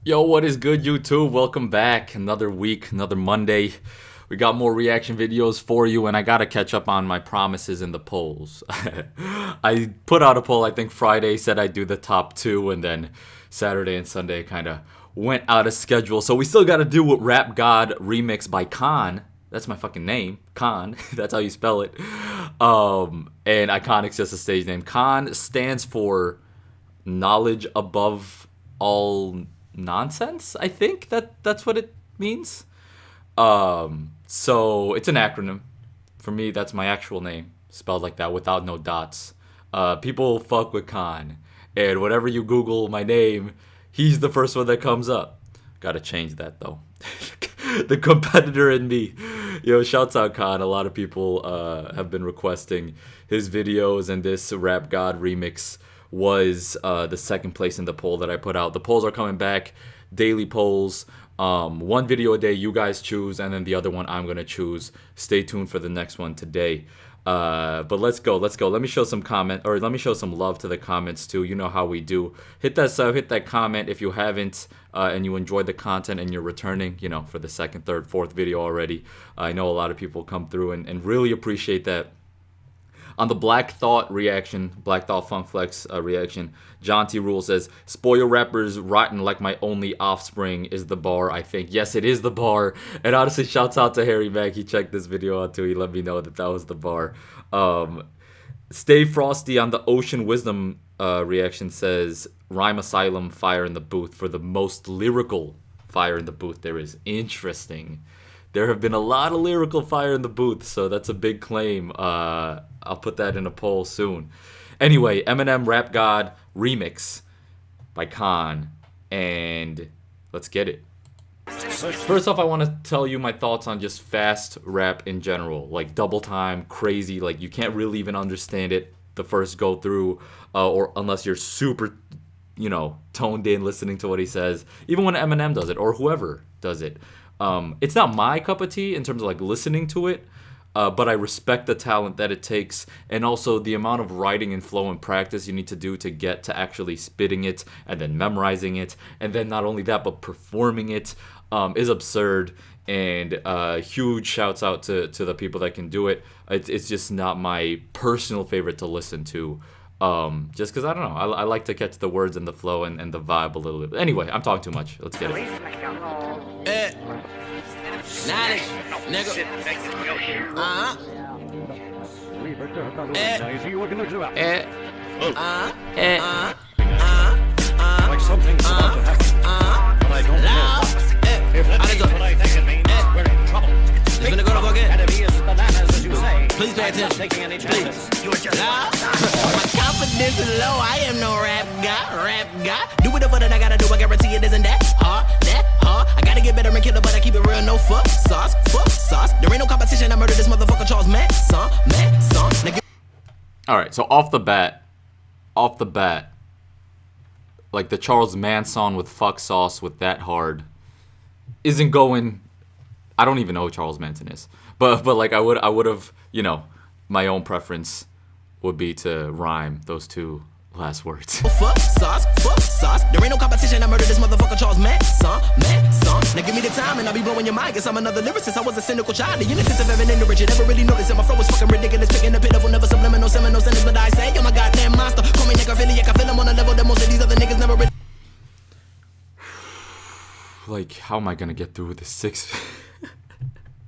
Yo, what is good, YouTube? Welcome back. Another week, another Monday. We got more reaction videos for you, and I gotta catch up on my promises in the polls. I put out a poll, I think Friday, said I'd do the top two, and then Saturday and Sunday kind of went out of schedule. So we still gotta do Rap God remix by Kaan. That's my fucking name, Kaan. That's how you spell it. And iKaanic's just a stage name. Kaan stands for knowledge above all nonsense. I think that's what it means. So it's an acronym. For me, that's my actual name, spelled like that without no dots. People fuck with Kaan, and whenever you Google my name, he's the first one that comes up. Gotta change that though. The competitor in me. Yo, shouts out Kaan. A lot of people have been requesting his videos, and this Rap God remix was the second place in the poll that I put out. The polls are coming back, daily polls. One video a day you guys choose, and then the other one I'm gonna choose. Stay tuned for the next one today. But let's go. Let me show some let me show some love to the comments too. You know how we do. Hit that sub, hit that comment if you haven't, and you enjoyed the content and you're returning, you know, for the second, third, fourth video already. I know a lot of people come through and really appreciate that. On the Black Thought reaction, Black Thought Funk Flex reaction, John T. Rule says, "Spoil rappers rotten like my only offspring" is the bar, I think. Yes, it is the bar. And honestly, shouts out to Harry Mack. He checked this video out too. He let me know that that was the bar. Stay Frosty on the Ocean Wisdom reaction says, "Rhyme Asylum, fire in the booth for the most lyrical fire in the booth there is." Interesting. There have been a lot of lyrical fire in the booth, so that's a big claim. I'll put that in a poll soon. Anyway, Eminem Rap God remix by Kaan, and let's get it. First off, I want to tell you my thoughts on just fast rap in general, like double time, crazy, like you can't really even understand it the first go through, or unless you're super, you know, toned in listening to what he says. Even when Eminem does it, or whoever does it. It's not my cup of tea in terms of like listening to it, but I respect the talent that it takes, and also the amount of writing and flow and practice you need to do to get to actually spitting it and then memorizing it, and then not only that but performing it is absurd. And huge shouts out to the people that can do it. It's just not my personal favorite to listen to. Just because I don't know, I like to catch the words and the flow and the vibe a little bit. But anyway, I'm talking too much. Let's get it. Like something's about to happen, but I don't know. If that's what I think it means, we're in trouble. Please pay attention. Please. My confidence is low. I am no rap guy. Do whatever that I gotta do. I guarantee it isn't that hard. I gotta get better and kill it, but I keep it real. No fuck sauce. There ain't no competition. I murdered this motherfucker Charles Manson. All right, so off the bat, like the Charles Manson with fuck sauce with that hard isn't going. I don't even know who Charles Manson is, but like I would have, you know, my own preference would be to rhyme those two last words. Fuck sauce. There ain't no competition. I murdered this motherfucker Charles Manson. Now give me the time and I'll be blowing your mind. Guess I'm another lyricist. I was a cynical child. The innocence of Evan and the rich. You never really noticed that my flow was fucking ridiculous. Picking the pitiful, never subliminal, seminal sentence. But I say, I'm a goddamn monster. Call me necrophiliac. I feel him on a level that most of these other niggas never really. Like, how am I gonna get through this 6?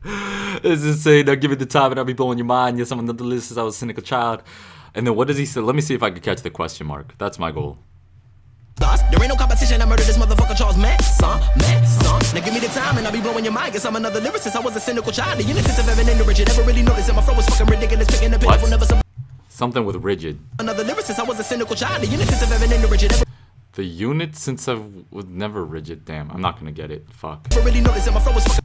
It's insane. Now give it the time and I'll be blowing your mind. Yes, I'm another lyricist. I was a cynical child. And then what does he say? Let me see if I can catch the question mark. That's my goal. There ain't no competition. I murdered this motherfucker Charles Manson. Now give me the time and I'll be blowing your mind. Guess I'm another lyricist. I was a cynical child. The innocence of Evan and the rich. You never really noticed that my flow was fucking ridiculous. Picking the pitiful, never something with rigid. Another lyricist. I was a cynical child. The innocence of Evan and the rich. You never. The unit since I was never rigid. Damn, I'm not gonna get it. Fuck. Never really noticed that my flow was fucking.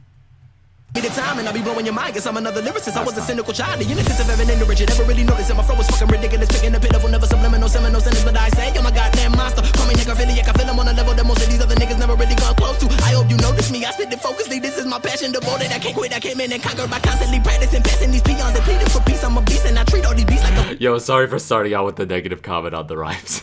Give me the time and I'll be blowing your mind. Guess I'm another lyricist. I was a cynical child. The innocence of Evan and the rich. You never really noticed that my flow was fucking ridiculous. Picking the pitiful, never subliminal, seminal sentence. But I say, I'm a goddamn monster. Call me necrophiliac. I feel him on a level that most of these other niggas never really gone close to. I hope you notice me. I spit it focusly. This is my passion, devoted. I can't quit. I came in and conquered by constantly practicing, passing these peons and pleading for peace. I'm a beast and I treat all these beasts like a. Yo, sorry for starting out with the negative comment on the rhymes.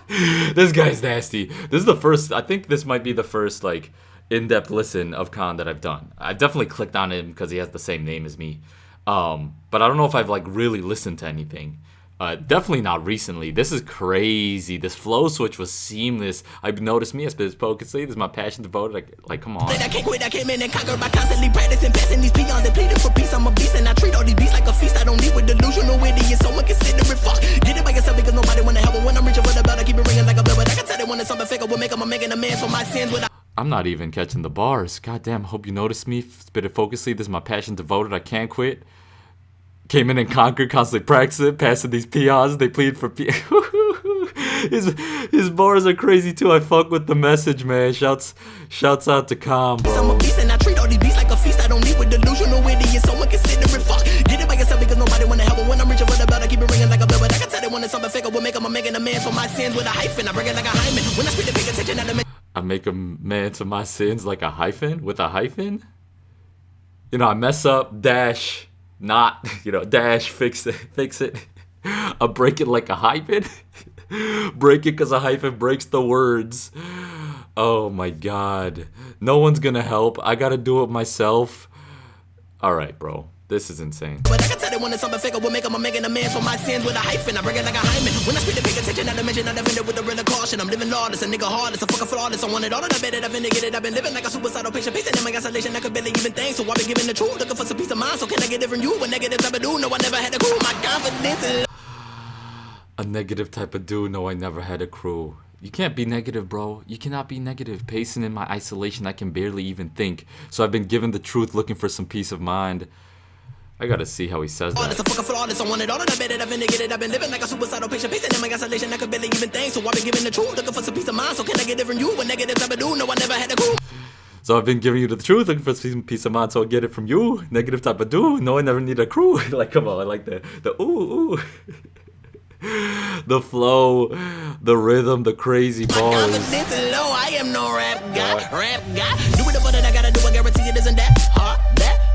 This guy's nasty. This is the first, I think this might be the first, like, in-depth listen of Kaan that I've done. I've definitely clicked on him because he has the same name as me. But I don't know if I've, like, really listened to anything. Definitely not recently. This is crazy. This flow switch was seamless. I've noticed me. I spit focusly. This is my passion devoted. Like, come on. I can't quit, I came in and conquered by constantly practicing, passing these peons and pleading for peace. I'm a beast and I treat all these beasts like a feast. I don't need with delusional idiots, so inconsiderate. Fuck, get it by yourself because nobody wanna help. But when I'm reaching for the belt, I keep it ringing like a bell. But I can tell they wanted something fake. Will make them, I'm making amends for my sins without. I'm not even catching the bars. Goddamn, hope you noticed me. Spit it focusly. This is my passion devoted. I can't quit. Came in and conquered, constantly practicing, passing these peons. They plead for his bars are crazy too. I fuck with the message, man. Shouts out to Kaan, bro. I'm a beast and I treat all these beasts like a feast. I don't need with delusional idiots, so inconsiderate. Fuck, get it by yourself because nobody wanna help. But when I'm reaching for the belt, I keep it ringing like a bell. But I can tell they wanted something fake. Will make them, I'm making amends for my sins with a hyphen. I bring it like a hymen. When I speak, they pay attention at the. I make a man to my sins like a hyphen with a hyphen. You know, I mess up, dash, not, you know, dash, fix it. I break it like a hyphen. Break it because a hyphen breaks the words. Oh my god. No one's gonna help. I gotta do it myself. Alright, bro. This is insane. But I can tell they wanted something fake. Will make them, I'm making amends for my sins with a hyphen. I bring it like a hymen. When I speak, they pay attention at the mention. I defend it with a real caution. I'm living lawless, a nigga heartless, a fucking flawless. I want it all, and I bet it I've been to get it. I've been living like a suicidal patient, pacing in my isolation. I could barely even think, so I've been giving the truth, looking for some peace of mind. So can I get it from you? What negative type of do? No, I never had a crew. My confidence is a negative type of dude. No, I never had a crew. You can't be negative, bro. You cannot be negative. Pacing in my isolation, I can barely even think. So I've been given the truth, looking for some peace of mind. I gotta see how he says that. a fucking flawless. I want it all, and I bet it I've been to get it. I've been living like a suicidal patient, pacing in my isolation. I could barely even think, so I've been giving the truth, looking for some peace of mind. So can I get it from you? What negative type of do? No, I never had a crew. So I've been giving you the truth, looking for some peace of mind, so I'll get it from you. Negative type of do. No, I never need a crew. Like, come on, I like the ooh. The flow, the rhythm, the crazy bars. Confidence is low, I am no rap guy. Do whatever that I gotta do, I guarantee it isn't that hard.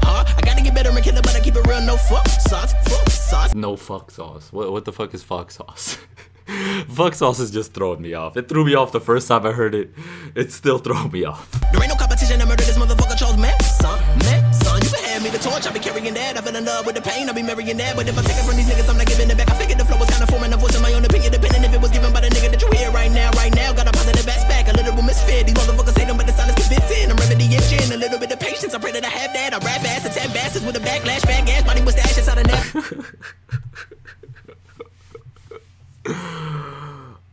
I gotta get better and kill it, but I keep it real, no fuck sauce. No fuck sauce. What the fuck is fuck sauce? Fuck sauce is just throwing me off. It threw me off the first time I heard it. It's still throwing me off. There ain't no competition, I murder this motherfucker Charles Manson. You can hand me the torch, I be carrying that. I fell in love with the pain, I be marrying that. But if I take it from these niggas, I'm not giving it back. I figured the flow was kinda forming a voice in my own opinion, depending if it was given by the nigga that you hear right now. Got a positive aspect, a literal misfit. These motherfuckers say them, but the silence convincing. I'm remedying, a little bit of patience. I pray that I have that. I rap ass, attack bastards with a backlash, fat gas, body with the ashes out of that.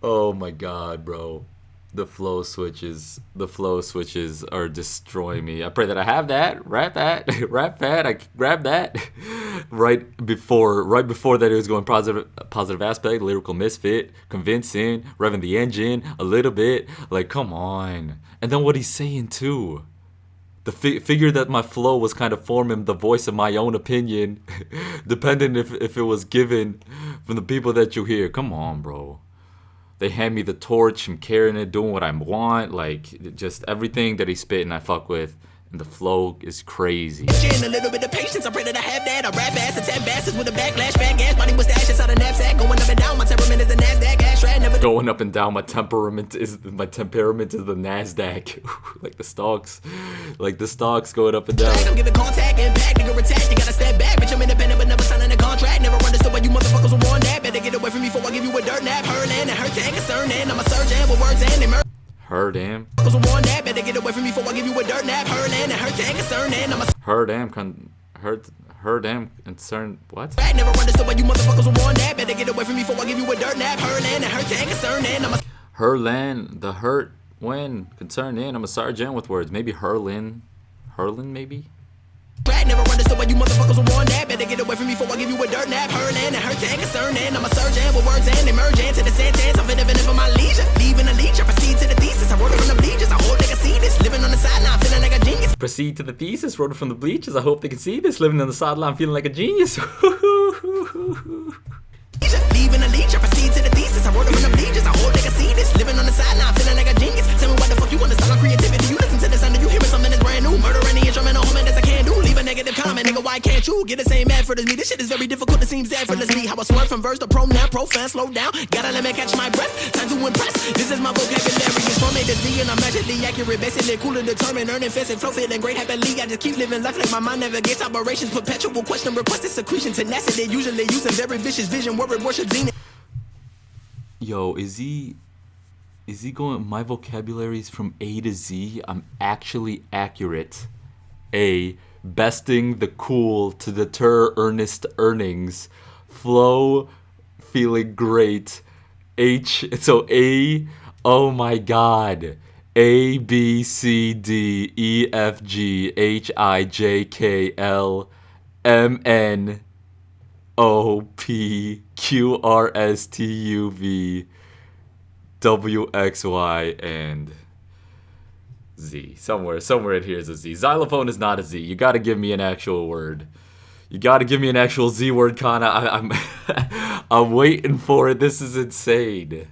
Oh my god, bro. The flow switches are destroying me. I pray that I have that, rap that, I grab that. Right before that, it was going positive aspect, lyrical misfit, convincing, revving the engine a little bit. Like, come on. And then what he's saying too. The figure that my flow was kind of forming the voice of my own opinion, depending if it was given from the people that you hear. Come on, bro. They hand me the torch, I'm carrying it, doing what I want. Like, just everything that he's spitting, I fuck with. And the flow is crazy. A little bit of patience, I pray that I have that. I rap ass, attack bastards with a backlash, fat gas, body with the ashes out of knapsack. Going up and down, my temperament is the NASDAQ. Ash never going up and down, my temperament is the NASDAQ. Like the stocks going up and down. I'm giving contact, impact, nigga attack. You gotta step back, bitch, I'm independent but never signing a contract. Never understood why you motherfuckers were on that. Better get away from me before I give you a dirt nap. Her land and her tag concern, and I'm a surgeon with words and they murder. Her damn. Better get away from me before I give you a dirt nap. Her land and her tag concern, and I'm a her damn concern. What? I never understood why you motherfuckers were on that. Better get away from me before I give you a dirt nap. Her land and her tag concern, and I'm a her land, the hurt when concerned in. I'm a sergeant with words. Maybe Herlin maybe. Never understood why you motherfuckers were on that. Better get away from me before I give you a dirt nap. Her land and her tag concern, and I'm a surgeon with words and emerge into the sentence. I'm finna for my leisure, leaving a leech. I proceed to the thesis. I wrote it from the bleachers. I hope they can see this. Living on the sideline, feeling like a genius. Proceed to the thesis. Wrote it from the bleachers. I hope they can see this. Living on the sideline, feeling like a genius. Leaving a leech. I proceed to the thesis. I wrote it from the bleachers. I hope they can see this. Living on the sideline, feeling like a genius. Tell me what the fuck you understand on creativity. You listen to this, I know you hearing something that's brand new. Murder any instrumental, homie, that's I can't do. Leave a negative comment, nigga. Why can't can't you get the same effort as me? This shit is very difficult, it seems effortlessly. How I swerve from verse to pronoun, profan, slow down. Gotta let me catch my breath, time to impress. This is my vocabulary, it's from A to Z, and I'm magically accurate. Basically cool and determined, earning fast and flow, feeling great happily. I just keep living life like my mind never gets operations. Perpetual question, requested secretion, tenacity. Usually using very vicious vision, word worship, zenith. Yo, is he going, my vocabulary's from A to Z? I'm actually accurate. A, besting the cool to deter earnest earnings. Flow, feeling great. H, so A, oh my god. A, B, C, D, E, F, G, H, I, J, K, L, M, N, O, P, Q, R, S, T, U, V, W, X, Y, and Z. Somewhere in here is a Z. Xylophone is not a Z. You gotta give me an actual word. You gotta give me an actual Z word, Kaan. I'm waiting for it. This is insane.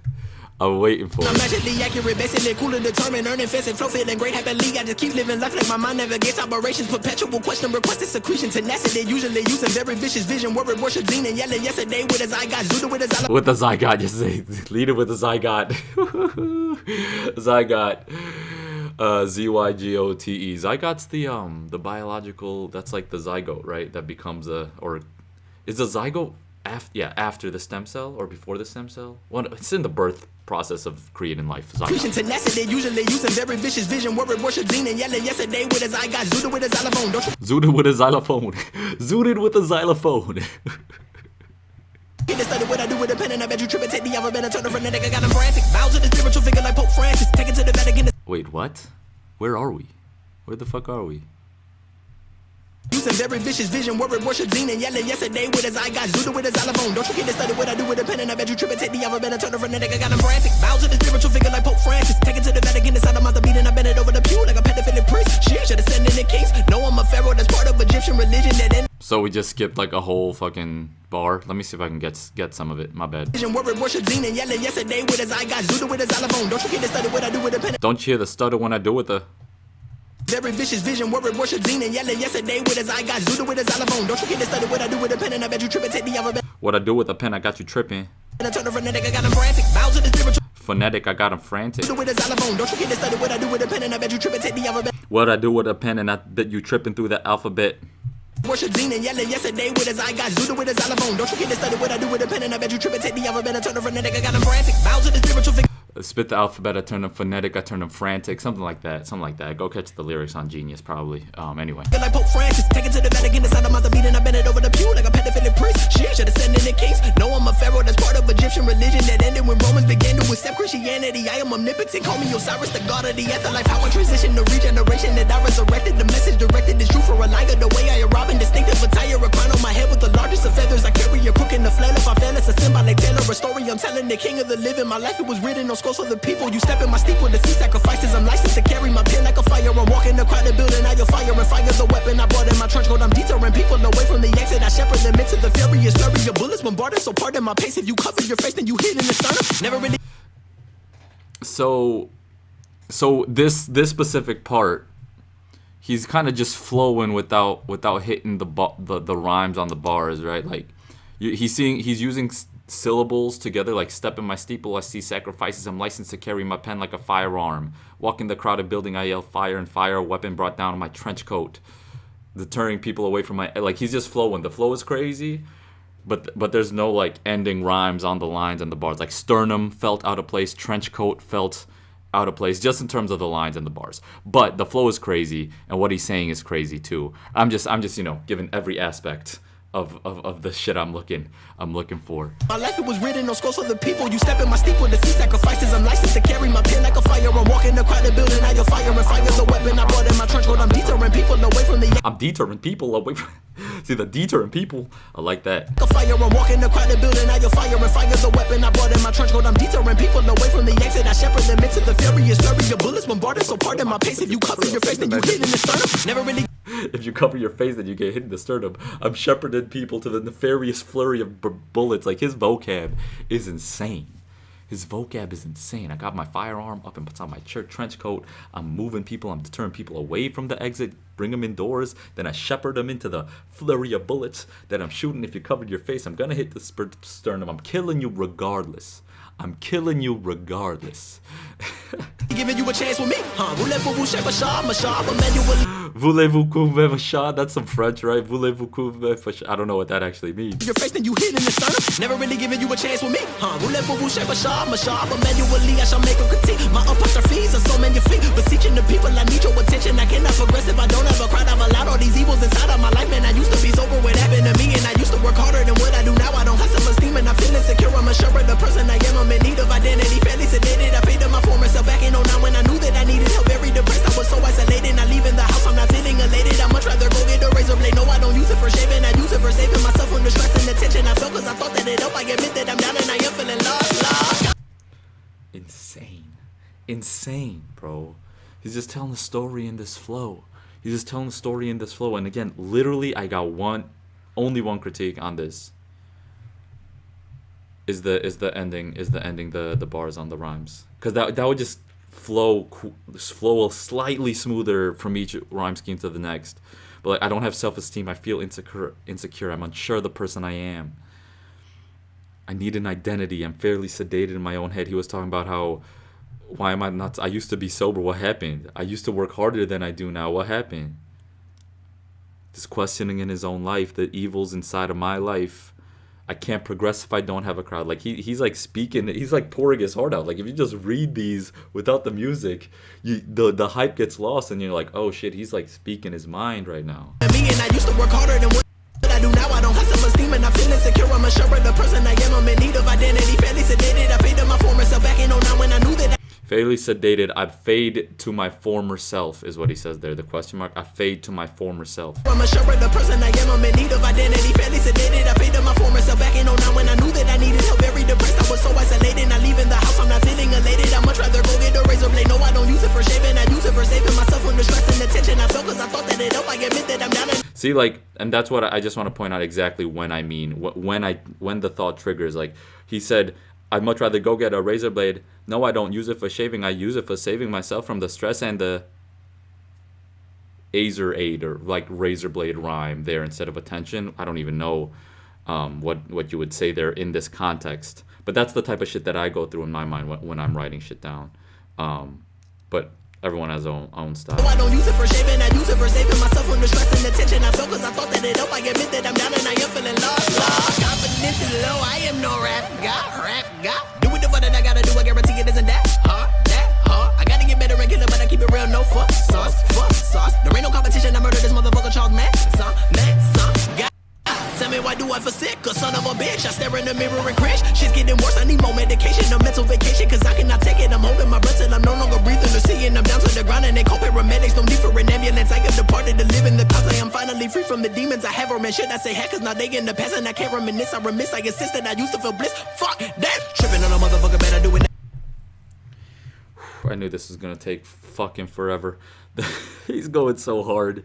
I'm waiting for I'm it. magically accurate, basically cool and determined, earning fast and flow, feeling great happily. I just keep living life like my mind never gets operations. Perpetual question, requested secretion, tenacity. Usually using very vicious vision, word worship, zenith. Yelling yesterday with his zygote, Zuda with his zygote. With the zygote, you say. Lead it with the zygote. Zygote. Zygote. Zygote's the biological, that's like the zygote, right? That becomes or is the zygote after the stem cell or before the stem cell? Well, it's in the birth process of creating life. Secretion, tenacity, usually using very vicious vision, word worship, zenith. Yelling yesterday with his zygote, Zuda with his xylophone. Don't you Zooted with a xylophone. Zooted with a xylophone. get this started, what I do with a pen, and I bet you tripping, take the alphabet and turn it from the nigga, got him frantic. Bow to the spiritual figure like Pope Francis, take it to the Vatican. Wait, what? Where are we? Where the fuck are we? Using very vicious vision, word worship, zenith. Yelling yesterday with his zygote, Zuda with his xylophone. Don't you get this started, what I do with a pen, and I bet you tripping, take the alphabet and turn it from the nigga, got him frantic. Bow to the spiritual figure like Pope Francis, take it to the Vatican, inside of my beat, and I bend it over the pew like a pedophilic priest. Shit, should have sent in the case. No, I'm a pharaoh, that's part of Egyptian religion that in So we just skipped like a whole fucking bar. Let me see if I can get some of it. My bad. vision, word worship, zenith. Yelling yesterday with his zygote, Zuda with his xylophone. Don't you get this started, what I do with a pen. Don't you hear the stutter when I do with the... Very vicious vision, word worship, zenith. Yelling yesterday with his zygote, Zuda with his xylophone. Don't you get this started, what I do with a pen, and I bet you tripping, take the alphabet What I do with the pen, I got you tripping. and turn it from the nigga, got him frantic. Bow to the spiritual Phonetic, I got him frantic. figure with his xylophone. Don't you get this started, what I do with a pen, and I bet you tripping, take the alphabet What I do with a pen, and I bet you tripping through the alphabet. worship, zenith. Yelling yesterday with his zygote, Zuda with his xylophone. Don't you get this started, what I do with a pen, and I bet you tripping, take the alphabet and turn it from the nigga, got him frantic. Bow to the spiritual figure Spit the alphabet, I turn them phonetic, I turn them frantic. Something like that. Go catch the lyrics on Genius, probably. Anyway. like Pope Francis, take it to the Vatican, inside of my beat, and I bend it over the pew like a pedophilic priest. Shit, should have sent in the case. No, I'm a pharaoh, that's part of Egyptian religion that ended when Romans began to accept Christianity. I am omnipotent, call me Osiris, the god of the afterlife. How I transition to regeneration that I resurrected. The message directed is true for a liar. The way I arrive in distinctive attire, a crown on my head with the largest of feathers. I carry a crook in the flail. If I fail, it's a symbolic tale of a story. I'm telling the king of the living. My life, it was written on scrolls for the people. You step in my steeple to see sacrifices. I'm licensed to carry my pen like a fire. I'm walking the crowded building. I your fire and fire the weapon I brought in my trench coat. I'm deterring people away from the exit. I shepherd them into the furious flurry. Your bullets bombarded, so pardon my pace. If you cover your face, then you hit in the sternum. Never really. So this specific part, he's kind of just flowing without hitting the rhymes on the bars, right? Like he's using syllables together, like step in my steeple, I see sacrifices. I'm licensed to carry my pen like a firearm. Walk in the crowded building, I yell fire and fire. A weapon brought down on my trench coat, deterring people away from my. Like he's just flowing. The flow is crazy, but there's no like ending rhymes on the lines and the bars. Like sternum felt out of place, trench coat felt out of place, just in terms of the lines and the bars. But the flow is crazy, and what he's saying is crazy too. I'm just giving every aspect of the shit I'm looking for. My life, it was written on scrolls for the people. You step in my steeple to see sacrifices. I'm licensed to carry my pen like a fire. I'm walking the crowded building. I your fire and fire the weapon I brought in my trench coat. I'm deterring people away from the. I'm deterring people away from. See the deterring people. I like that. A fire, I'm walking the crowded building. I your fire and fire the weapon I brought in my trench coat. I'm deterring people away from the exit. I shepherd them into the furious flurry. Your bullets bombarded, so pardon my pace. If you cover your face, then you hit in the sternum. Never really. If you cover your face, then you get hit in the sternum. I'm shepherding people to the nefarious flurry of bullets. Like his vocab is insane. His vocab is insane. I got my firearm up inside my church trench coat. I'm moving people. I'm deterring people away from the exit, bring them indoors. Then I shepherd them into the flurry of bullets that I'm shooting. If you covered your face, I'm going to hit the sternum. I'm killing you regardless. I'm killing you regardless. Giving you a chance with me, huh? Voulez-vous share a shot, my shot, manually. Voulez-vous couver a shot? That's some French, right? Voulez-vous couver a shot? I don't know what that actually means. Your face, then you hit in the sternum. Never really giving you a chance with me, huh? Voulez-vous share a shot, my shot, manually. I shall make a critique. My apostrophes are so magnifique. Beseeching the people, I need your attention. I cannot progress if I don't have a crowd. I've allowed all these evils inside of my life, man. I used to be sober, what happened to me, and I used to work harder than what I do now. I don't have self-esteem, and I feel insecure. I'm unsure of the person I am. I'm in need of identity, fairly sedated. I faded my former self back in 09 when I knew that I needed help. Very depressed, I was so isolated. Not leaving the house, I'm not feeling elated. I'd much rather go get a razor blade. No, I don't use it for shaving. I use it for saving myself from the stress and the tension I felt, cause I thought that it helped. I admit that I'm down and I am feeling lost. Insane, bro. He's just telling the story in this flow. And again, literally, I got only one critique on this. Is the ending the bars on the rhymes, because that would just flow slightly smoother from each rhyme scheme to the next. But like, I don't have self-esteem. I feel insecure. I'm unsure of the person I am. I need an identity. I'm fairly sedated in my own head. He was talking about how, why am I not? I used to be sober. What happened? I used to work harder than I do now. What happened? Just questioning in his own life, the evils inside of my life. I can't progress if I don't have a crowd. Like he's like speaking, he's like pouring his heart out. Like if you just read these without the music, the hype gets lost, and you're like, oh shit, he's like speaking his mind right now. Me and I used to work harder than what I do now. I don't have self-esteem and I feel insecure. I'm unsure of the person I am. I'm in need of identity, fairly sedated. I faded my former self back in 09 when I knew that. Fairly sedated. I fade to my former self is what he says there. The question mark. I fade to my former self. I'm unsure of the person I am. I'm in need of identity, fairly sedated. I faded my former self back in 09 when I knew that I needed help. Very depressed, I was so isolated. Not leaving the house, I'm not feeling elated. I'd much rather go get a razor blade. No, I don't use it for shaving. I use it for saving myself from the stress and the tension I felt, cause I thought that it helped. I admit that I'm down and see, like, and that's what I just want to point out exactly when I mean when the thought triggers. Like he said, I'd much rather go get a razor blade. No, I don't use it for shaving. I use it for saving myself from the stress and the Azer aid, or like razor blade rhyme there instead of attention. I don't even know what you would say there in this context. But that's the type of shit that I go through in my mind when I'm writing shit down. But everyone has their own style. I don't use it for shaving. I use it for saving myself from the stress and the tension I felt, cause I thought that it helped. I admit that I'm down and I am feeling lost. Confidence is low. I am no rap guy. Do it the fuck that I gotta do. I guarantee it isn't that hard. I gotta get better and kill it, but I keep it real. No fuck sauce. There ain't no competition. I murder this motherfucker Charles Manson. Tell me why do I feel sick? A son of a bitch. I stare in the mirror and cringe. Shit's getting worse. I need more medication, a mental vacation, cause I cannot take it. I'm holding my breath till I'm no longer breathing or seeing. I'm down to the ground and they call paramedics. No need for an ambulance. I have departed to live in the cause. I am finally free from the demons I have. Or man, shit I say heck, cause now they in the past and I can't reminisce. I remiss. I insist that I used to feel bliss. Fuck that. Tripping on a motherfucker, better do it. I knew this was gonna take fucking forever. He's going so hard.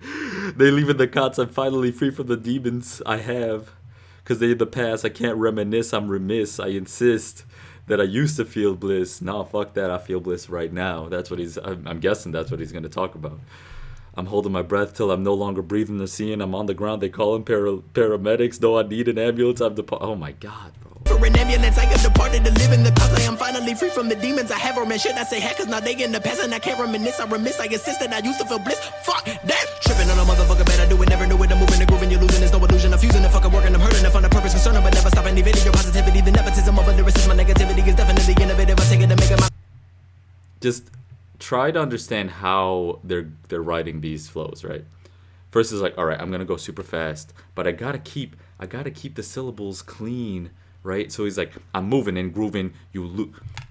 They leave in the cots. I'm finally free from the demons I have, cause they in the past. I can't reminisce. I'm remiss. I insist that I used to feel bliss. Nah, fuck that. I feel bliss right now. That's what I'm guessing that's what he's gonna talk about. I'm holding my breath till I'm no longer breathing or seeing. I'm on the ground. They call them paramedics. No, I need an ambulance. Oh my god, bro. For an ambulance, I have departed to live in the cause. I am finally free from the demons I have. Or man, shit I say heck, cause now they in the past and I can't reminisce. I remiss. I insist that I used to feel bliss. Fuck that. Tripping on a motherfucker, better do it. Never knew it. I'm moving and grooving. You're losing. There's no illusion. I'm fusing and fucking working. I'm hurting. I find a purpose, concerning, but never stopping. Evading your positivity. The nepotism of a lyricist. My negativity is definitely innovative. I take it to make it my. Just try to understand how they're writing these flows, right? First is like, all right, I'm gonna go super fast, but I gotta keep the syllables clean, right? So he's like, I'm moving and grooving,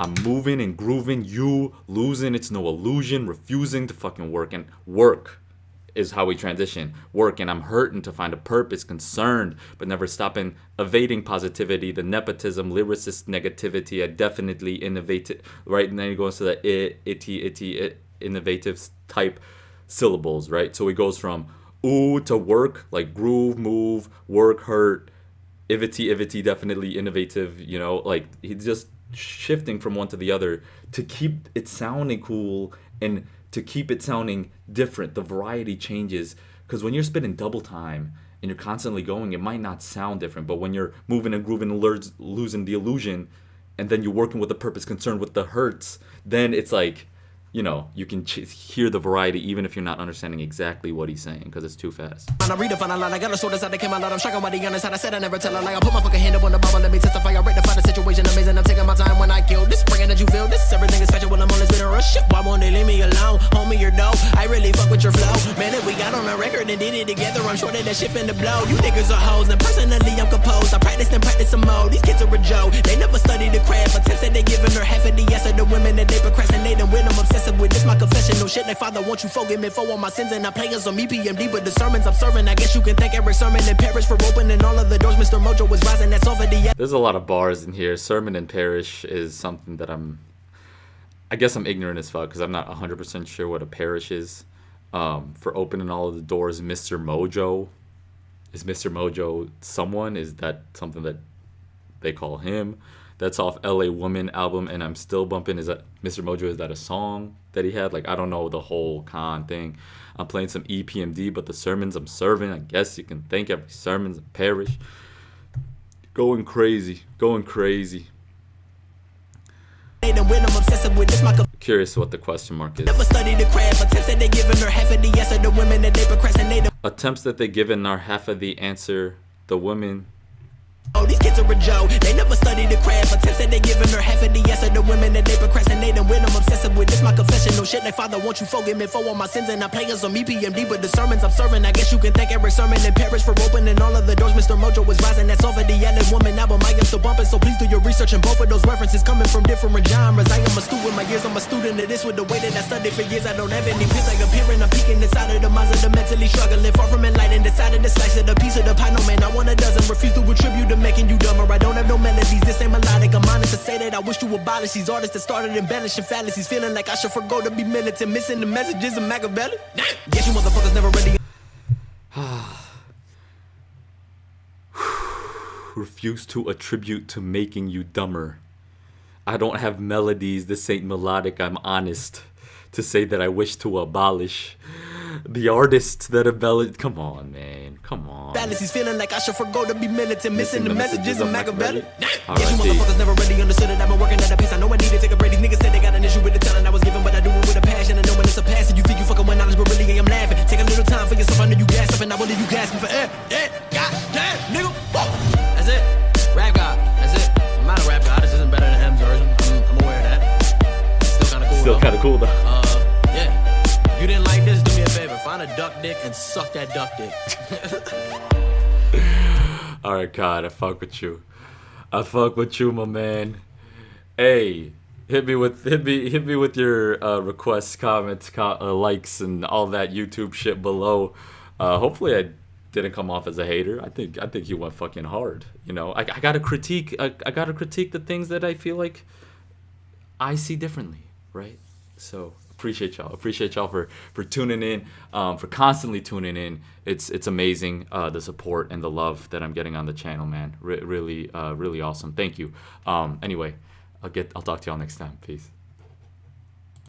I'm moving and grooving, you losing, it's no illusion, refusing to fucking work, and work is how we transition. Work, and I'm hurting to find a purpose, concerned, but never stopping, evading positivity, the nepotism, lyricist negativity, I definitely innovative, right? And then he goes to the innovative type syllables, right? So he goes from ooh to work, like groove, move, work, hurt, ivity, definitely innovative, you know, like he just shifting from one to the other to keep it sounding cool and to keep it sounding different. The variety changes because when you're spitting double time and you're constantly going, it might not sound different. But when you're moving and grooving and losing the illusion, and then you're working with the purpose, concerned with the hertz, then it's like, you know, you can hear the variety even if you're not understanding exactly what he's saying because it's too fast. I read it, find a line. I got a sword inside that came out loud. I'm shocking by the honest. I said I never tell a lie. I put my fucking hand up on the Bible. Let me testify. I rectify the situation. Amazing. I'm taking my time when I kill this. Bringing that you feel this. Everything is factual. I'm on this bit of rush. Shit, why won't they leave me alone? Homie, you're dope. I really fuck with your flow. Man, if we got on a record and did it together, I'm sure that shit finna blow. You niggas are hoes. And personally, I'm composed. I practice and practice some more. These kids are a joke. They never study the craft. Attempts that they giving her half of the yes of the women that they procrastinating with. I'm obsessive with this. My confession. No shit like Father, won't you forgive me for all my sins and I players on me PMD, but the sermons I'm serving, I guess you can thank every sermon in Paris for opening all of the doors. Mr. Mojo was rising, that's all for the. There's a lot of bars in here. Sermon in parish is something that I guess I'm ignorant as fuck because I'm not 100% sure what a parish is. For opening all of the doors, Mr. Mojo. Is Mr. Mojo someone? Is that something that they call him? That's off LA Woman album, and I'm still bumping. Is that Mr. Mojo? Is that a song that he had? Like, I don't know the whole Kaan thing. I'm playing some EPMD, but the sermons I'm serving, I guess you can thank every sermon's a parish. Going crazy, going crazy. Curious what the question mark is. Attempts that they given are half of the answer. The women. Oh, these kids are a joke. They never study the craft. Attempts that they giving her half of the yes of the women that they procrastinating with. I'm obsessive with this. My confession. No shit like Father, won't you forgive me for all my sins and I players on me PMD, but the sermons I'm serving, I guess you can thank every sermon in Paris for opening all of the doors. Mr. Mojo was rising. That's all for the LA Woman album. I am still bumping, so please do your research. And both of those references coming from different genres. I am a student. My years, I'm a student of this. With the way that I studied for years, I don't have any peers. Like appearing, I'm peeking inside of the minds of the mentally struggling. Far from enlightened, decided to slice of the piece of the pie. No man, I want a dozen. Refuse to attribute to making you dumber. I don't have no melodies, this ain't melodic. I'm honest to say that I wish to abolish these artists that started embellishing fallacies. Feeling like I should forgo to be militant, missing the messages of Machiavelli. Guess you motherfuckers never ready. Refuse to attribute to making you dumber. I don't have melodies, this ain't melodic, I'm honest. To say that I wish to abolish the artists that embellish. Come on, man. Come on. He's feeling like I should forgo to be militant, missing the messages of Machiavelli. All Guess you right, motherfuckers never really understood it. I've been working at a piece. I know I need to take a break. These niggas said they got an issue with the talent I was given, but I do it with a passion. I know when it's a passion. You think you fucking with knowledge, but really I'm laughing. Take a little time for yourself. I know you gas up, and I will leave you gasping for goddamn, nigga. Whoa. That's it. Rap God. That's it. I'm not a rap God. This isn't better than M's version. I'm aware of that. Still kind of cool. Though. Yeah. If you didn't like this, do me a favor. Find a duck dick and suck that duck dick. All right, God, I fuck with you. I fuck with you, my man. Hey, hit me with your requests, comments, likes, and all that YouTube shit below. Hopefully, I didn't come off as a hater. I think you went fucking hard. You know, I gotta critique. I gotta critique the things that I feel like I see differently, right? So appreciate y'all for tuning in, for constantly tuning in. It's amazing, the support and the love that I'm getting on the channel, man. Really awesome. Thank you. Anyway, I'll talk to y'all next time. Peace.